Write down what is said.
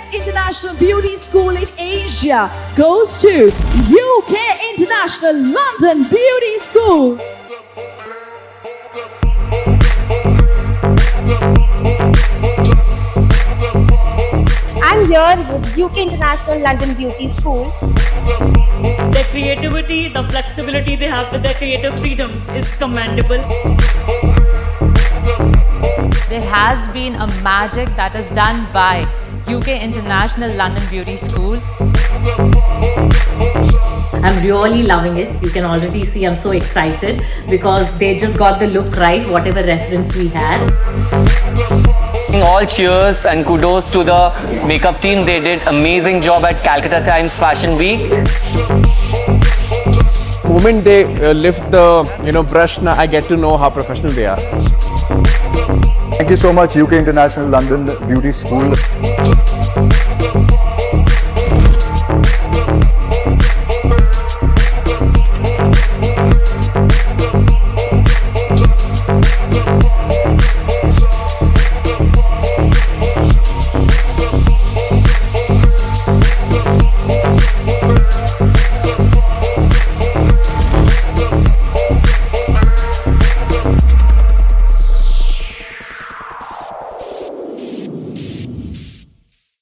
best international beauty school in Asia goes to UK International London Beauty School. I'm here with UK International London Beauty School. Their creativity, the flexibility they have with their creative freedom is commendable. There has been a magic that is done by UK International London Beauty School. I'm really loving it. You can already see I'm so excited because they just got the look right, whatever reference we had. All cheers and kudos to the makeup team. They did amazing job at Calcutta Times Fashion Week. The moment they lift the brush, now I get to know how professional they are. Thank you so much, UK International London Beauty School.